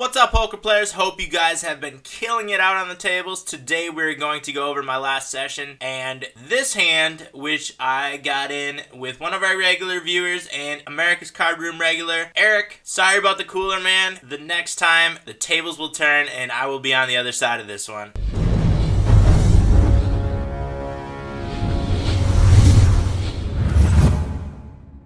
What's up, poker players? Hope you guys have been killing it out on the tables. Today we're going to go over my last session, and this hand, which I got in with one of our regular viewers and America's Card Room regular, Eric. Sorry about the cooler, man. The next time, the tables will turn, and I will be on the other side of this one.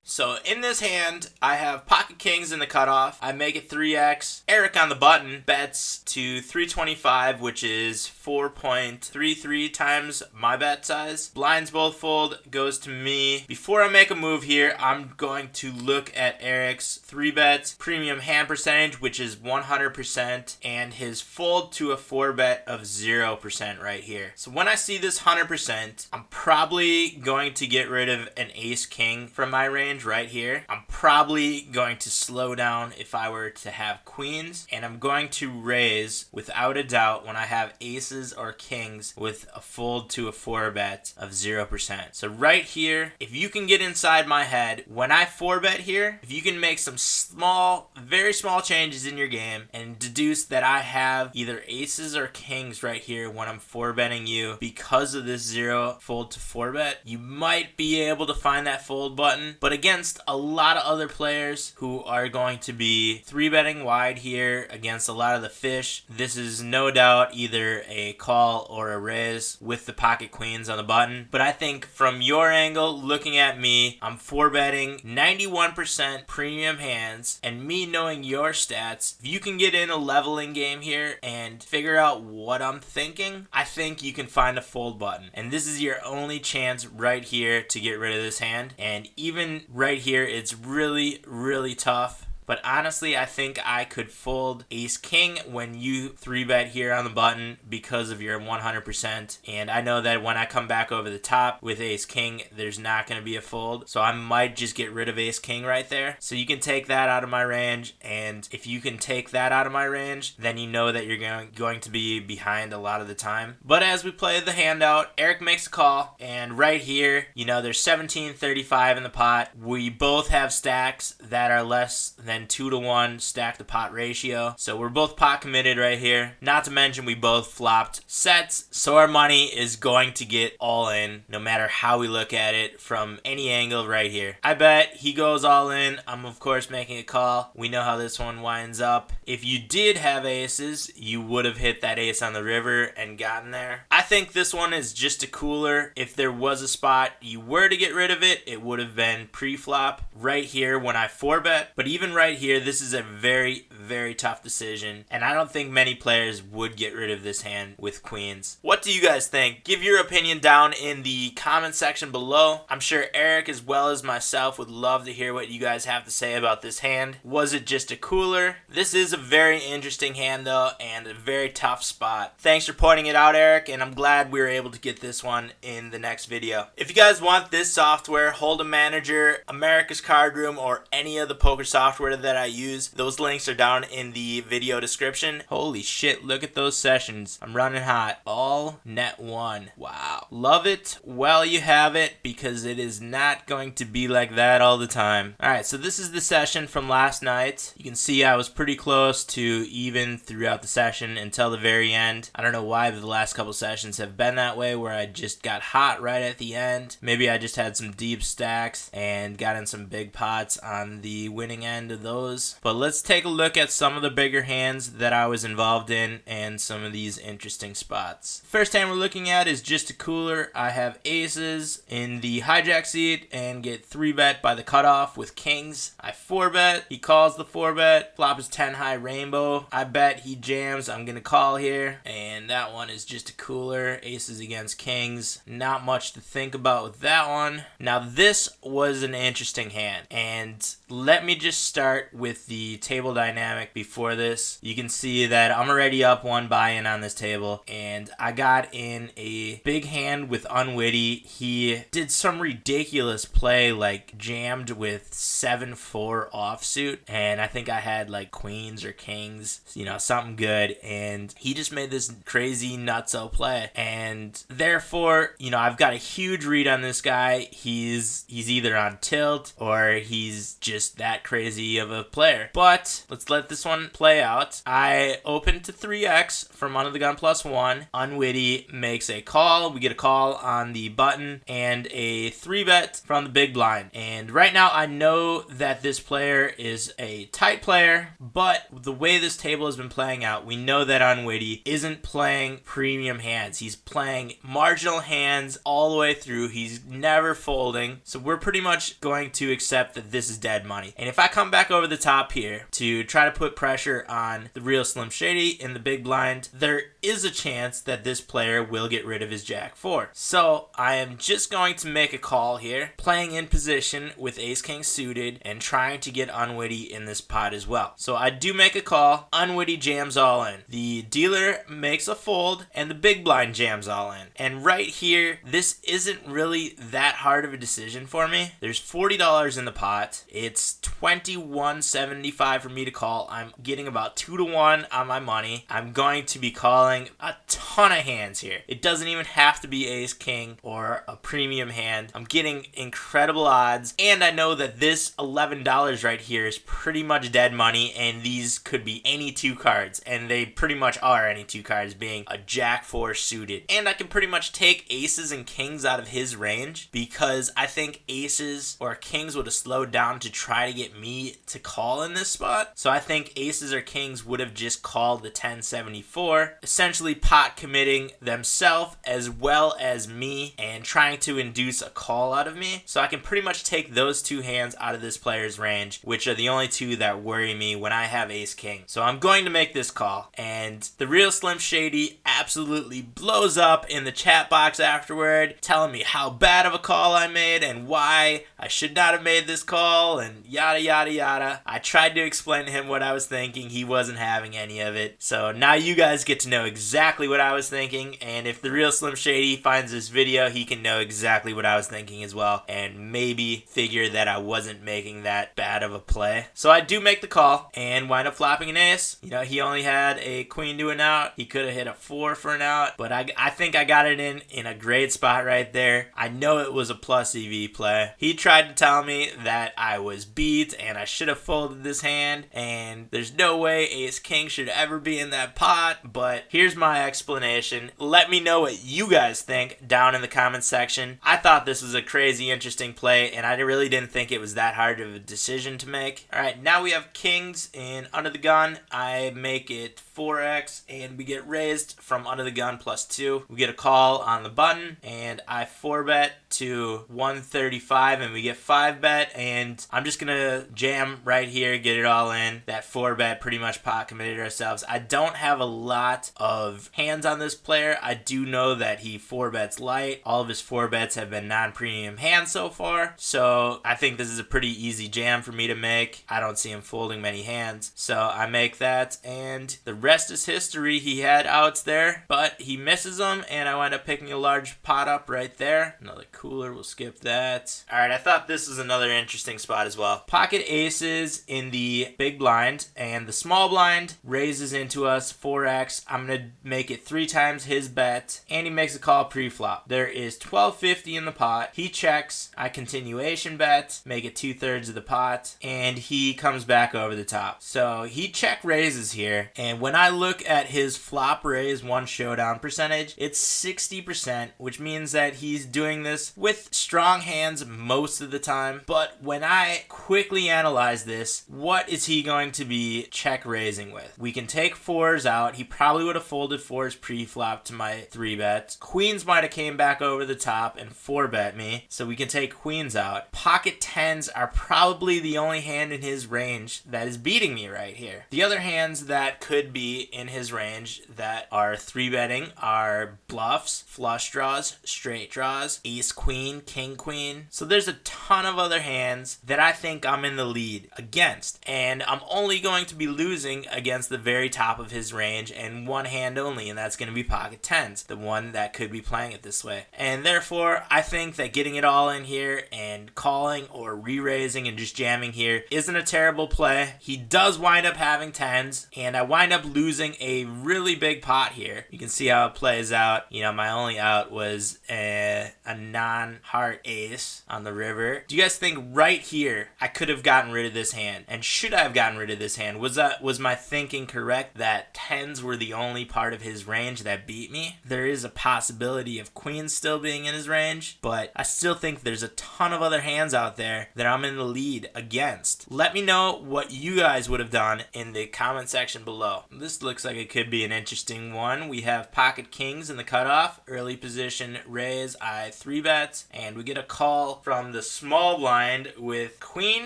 So in this hand, I have pocket kings in the cutoff. I make it 3x. Eric on the button bets to 325, which is 4.33 times my bet size. Blinds both fold, goes to me. Before I make a move here, I'm going to look at Eric's 3-bet premium hand percentage, which is 100%, and his fold to a 4-bet of 0% right here. So when I see this 100%, I'm probably going to get rid of an ace-king from my range right here. I'm probably going to slow down if I were to have queens, and I'm going to raise without a doubt when I have aces or kings with a fold to a 4-bet of 0%. So right here, if you can get inside my head, when I 4-bet here, if you can make some small, very small changes in your game and deduce that I have either aces or kings right here when I'm 4-betting you because of this 0 fold to 4-bet, you might be able to find that fold button. But against a lot of other players who are going to be 3-betting wide here against a lot of the fish, this is no doubt either a call or a raise with the pocket queens on the button. But I think from your angle, looking at me, I'm 4-betting 91% premium hands, and me knowing your stats, if you can get in a leveling game here and figure out what I'm thinking, I think you can find a fold button. And this is your only chance right here to get rid of this hand. And even right here, it's really, really tough. But honestly, I think I could fold ace-king when you 3-bet here on the button because of your 100%. And I know that when I come back over the top with ace-king, there's not going to be a fold. So I might just get rid of ace-king right there. So you can take that out of my range. And if you can take that out of my range, then you know that you're going to be behind a lot of the time. But as we play the handout, Eric makes a call. And right here, you know, there's 1735 in the pot. We both have stacks that are less than 2-to-1 stack to pot ratio. So we're both pot committed right here. Not to mention we both flopped sets. So our money is going to get all in no matter how we look at it from any angle right here. I bet he goes all in. I'm of course making a call. We know how this one winds up. If you did have aces, you would have hit that ace on the river and gotten there. I think this one is just a cooler. If there was a spot you were to get rid of it, it would have been pre-flop right here when I 4-bet. But even right here, this is a very, very tough decision, and I don't think many players would get rid of this hand with queens. What do you guys think? Give your opinion down in the comment section below. I'm sure Eric as well as myself would love to hear what you guys have to say about this hand. Was it just a cooler? This is a very interesting hand though, and a very tough spot. Thanks for pointing it out, Eric, and I'm glad we were able to get this one in the next video. If you guys want this software, Hold'em Manager, America's Card Room, or any of the poker software that I use, those links are down in the video description. Holy shit, look at those sessions. I'm running hot. All net 1. Wow. Love it while you have it, because it is not going to be like that all the time. Alright, so this is the session from last night. You can see I was pretty close to even throughout the session until the very end. I don't know why, but the last couple sessions have been that way, where I just got hot right at the end. Maybe I just had some deep stacks and got in some big pots on the winning end of those. But let's take a look at some of the bigger hands that I was involved in and some of these interesting spots. First hand we're looking at is just a cooler. I have aces in the hijack seat and get 3-bet by the cutoff with kings. I 4-bet. He calls the 4-bet. Flop is 10 high rainbow. I bet he jams. I'm going to call here. And that one is just a cooler. Aces against kings. Not much to think about with that one. Now this was an interesting hand. And let me just start with the table dynamic before this. You can see that I'm already up one buy-in on this table, and I got in a big hand with Unwitty. He did some ridiculous play, like jammed with 7-4 offsuit, and I think I had like queens or kings, you know, something good, and he just made this crazy nutso play, and therefore, you know, I've got a huge read on this guy. He's either on tilt or he's just that crazy unwitty of a player. But let's let this one play out. I open to 3x from under the gun +1. Unwitty makes a call. We get a call on the button and a 3-bet from the big blind. And right now I know that this player is a tight player, but the way this table has been playing out, we know that Unwitty isn't playing premium hands. He's playing marginal hands all the way through. He's never folding. So we're pretty much going to accept that this is dead money. And if I come back over the top here to try to put pressure on the real Slim Shady in the big blind, there is a chance that this player will get rid of his Jack 4. So I am just going to make a call here, playing in position with Ace King suited and trying to get Unwitty in this pot as well. So I do make a call. Unwitty jams all in. The dealer makes a fold and the big blind jams all in. And right here, this isn't really that hard of a decision for me. There's $40 in the pot. It's $21.75 for me to call. I'm getting about 2 to 1 on my money. I'm going to be calling a ton of hands here. It doesn't even have to be Ace King or a premium hand. I'm getting incredible odds, and I know that this $11 right here is pretty much dead money, and these could be any two cards, and they pretty much are any two cards, being a Jack 4 suited. And I can pretty much take aces and kings out of his range because I think aces or kings would have slowed down to try to get me to call in this spot. So I think aces or kings would have just called the 1074, essentially pot committing themselves as well as me and trying to induce a call out of me. So I can pretty much take those two hands out of this player's range, which are the only two that worry me when I have ace king. So I'm going to make this call, and the real Slim Shady absolutely blows up in the chat box afterward, telling me how bad of a call I made and why I should not have made this call and yada yada yada. I tried to explain to him what I was thinking. He wasn't having any of it. So now you guys get to know exactly what I was thinking, and if the real Slim Shady finds this video, he can know exactly what I was thinking as well and maybe figure that I wasn't making that bad of a play. So I do make the call and wind up flopping an ace. You know, he only had a queen to an out. He could have hit a 4 for an out, but I think I got it in a great spot right there. I know it was a plus EV play. He tried to tell me that I was beat and I should have folded this hand, and there's no way ace king should ever be in that pot, but here's my explanation. Let me know what you guys think down in the comments section. I thought this was a crazy interesting play, and I really didn't think it was that hard of a decision to make. Alright, now we have kings in under the gun. I make it 4x, and we get raised from under the gun +2. We get a call on the button, and I 4-bet to 135, and we get 5-bet, and I'm just gonna jam right here, get it all in. That 4-bet pretty much pot committed ourselves. I don't have a lot of hands on this player. I do know that he 4-bets light. All of his 4-bets have been non-premium hands so far, so I think this is a pretty easy jam for me to make. I don't see him folding many hands, so I make that, and the rest is history. He had outs there, but he misses them, and I wind up picking a large pot up right there. Another cooler, we'll skip that. Alright, I thought this was another interesting spot as well. Pocket aces in the big blind, and the small blind raises into us 4x. I'm going to make it 3 times his bet, and he makes a call pre-flop. There is $12.50 in the pot. He checks. I continuation bet, make it 2/3 of the pot, and he comes back over the top. So he check raises here, and when I look at his flop raise one showdown percentage, it's 60%, which means that he's doing this with strong hands most of the time. But when I quickly analyze this, what is he going to be check raising with? We can take 4s out. He probably would have folded 4s pre-flop to my 3-bets. Queens might have came back over the top and 4-bet me, so we can take queens out. Pocket 10s are probably the only hand in his range that is beating me right here. The other hands that could be in his range that are 3-betting are bluffs, flush draws, straight draws, ace queen, king queen. So there's a ton of other hands that I think I'm in the lead against, and I'm only going to be losing against the very top of his range and one hand only, and that's going to be pocket 10s, the one that could be playing it this way. And therefore, I think that getting it all in here and calling or re-raising and just jamming here isn't a terrible play. He does wind up having 10s, and I wind up losing a really big pot here. You can see how it plays out. You know, my only out was a non-heart ace on the river. Do you guys think right here I could have gotten rid rid of this hand? And should I have gotten rid of this hand? Was my thinking correct that tens were the only part of his range that beat me? There is a possibility of queens still being in his range, but I still think there's a ton of other hands out there that I'm in the lead against. Let me know what you guys would have done in the comment section below. This looks like it could be an interesting one. We have pocket kings in the cutoff, early position raise, I 3-bet, and we get a call from the small blind with queen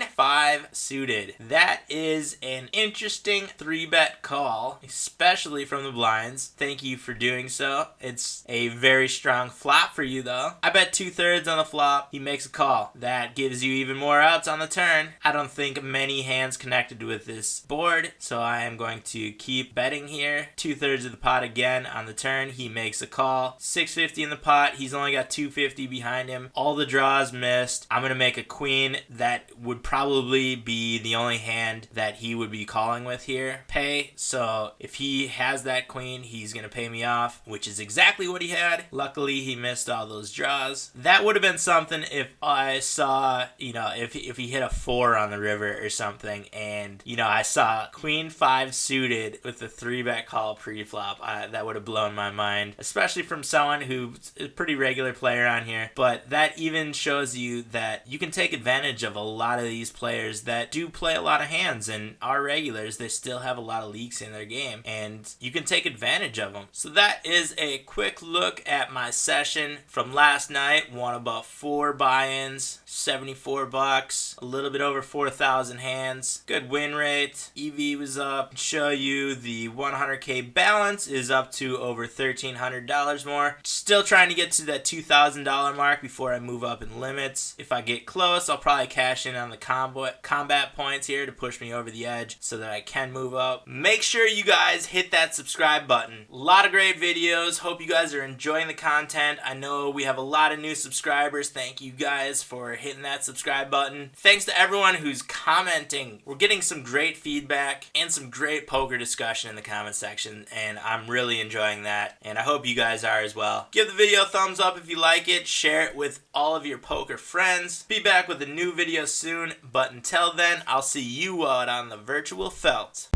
5 suited. That is an interesting 3-bet call, especially from the blinds. Thank you for doing so. It's a very strong flop for you though. I bet 2/3 on the flop. He makes a call. That gives you even more outs on the turn. I don't think many hands connected with this board, so I am going to keep betting here. 2/3 of the pot again on the turn. He makes a call. 650 in the pot. He's only got 250 behind him. All the draws missed. I'm going to make a queen. That would probably be the only hand that he would be calling with here. Pay. So if he has that queen, he's going to pay me off, which is exactly what he had. Luckily, he missed all those draws. That would have been something if I saw, if he hit a 4 on the river or something, and, I saw queen 5 suited with a 3-bet call pre-flop. That would have blown my mind, especially from someone who's a pretty regular player on here. But that even shows you that you can take advantage of a lot of these players that do play a lot of hands and are regulars. They still have a lot of leaks in their game, and you can take advantage of them. So that is a quick look at my session from last night. Won about 4 buy-ins, $74, a little bit over 4,000 hands. Good win rate. EV was up. Show you the 100K balance is up to over $1,300 more. Still trying to get to that $2,000 mark before I move up in limits. If I get close, I'll probably cash in on the combat points here to push me over the edge so that I can move up. Make sure you guys hit that subscribe button. A lot of great videos. Hope you guys are enjoying the content. I know we have a lot of new subscribers. Thank you guys for hitting that subscribe button. Thanks to everyone who's commenting. We're getting some great feedback and some great poker discussion in the comment section, and I'm really enjoying that, and I hope you guys are as well. Give the video a thumbs up if you like it. Share it with all of your poker friends. Be back with a new video soon, but until then, I'll see you out on the virtual felt.